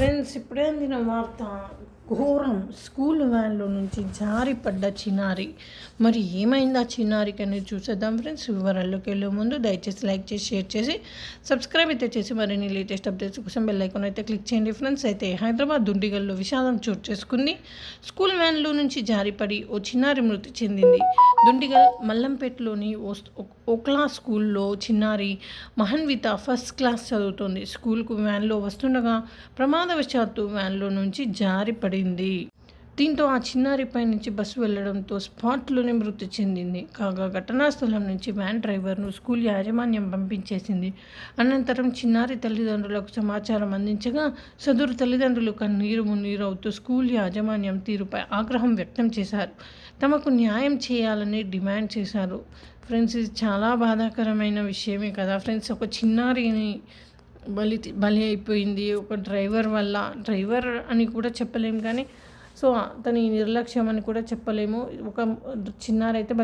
Friends ఇప్పుడే అందిన వార్త ఘోరం. స్కూల్ వ్యాన్లో నుంచి జారిపడ్డ చిన్నారి. మరి ఏమైంది ఆ చిన్నారికి అనేది చూసేద్దాం ఫ్రెండ్స్. వివరాల్లోకి వెళ్ళే ముందు దయచేసి లైక్ చేసి షేర్ చేసి సబ్స్క్రైబ్ అయితే చేసి మరిన్ని లేటెస్ట్ అప్డేట్స్ కోసం బెల్ ఐకాన్ అయితే క్లిక్ చేయండి ఫ్రెండ్స్. అయితే హైదరాబాద్ దుండిగల్లో విషాదం చోటు చేసుకుంది. స్కూల్ వ్యాన్లో నుంచి జారిపడి ఓ చిన్నారి మృతి చెందింది. దుండిగల్ మల్లంపేటలోని ఓక్లా స్కూల్లో చిన్నారి మహన్విత ఫస్ట్ క్లాస్ చదువుతోంది. స్కూల్కు వ్యాన్లో వస్తుండగా ప్రమాదవశాత్తు వ్యాన్లో నుంచి జారిపడింది. దీంతో ఆ చిన్నారిపై నుంచి బస్సు వెళ్లడంతో స్పాట్లోనే మృతి చెందింది. కాగా ఘటనా స్థలం నుంచి వ్యాన్ డ్రైవర్ను స్కూల్ యాజమాన్యం పంపించేసింది. అనంతరం చిన్నారి తల్లిదండ్రులకు సమాచారం అందించగా సదరు తల్లిదండ్రులు కన్నీరు మున్నీరవుతూ స్కూల్ యాజమాన్యం తీరుపై ఆగ్రహం వ్యక్తం చేశారు. తమకు న్యాయం చేయాలని డిమాండ్ చేశారు. ఫ్రెండ్స్, ఇది చాలా బాధాకరమైన విషయమే కదా ఫ్రెండ్స్. ఒక చిన్నారిని బలి అయిపోయింది ఒక డ్రైవర్ వల్ల. డ్రైవర్ అని కూడా చెప్పలేము, కానీ సో అతని నిర్లక్ష్యం అని కూడా చెప్పలేము. ఒక చిన్నారైతే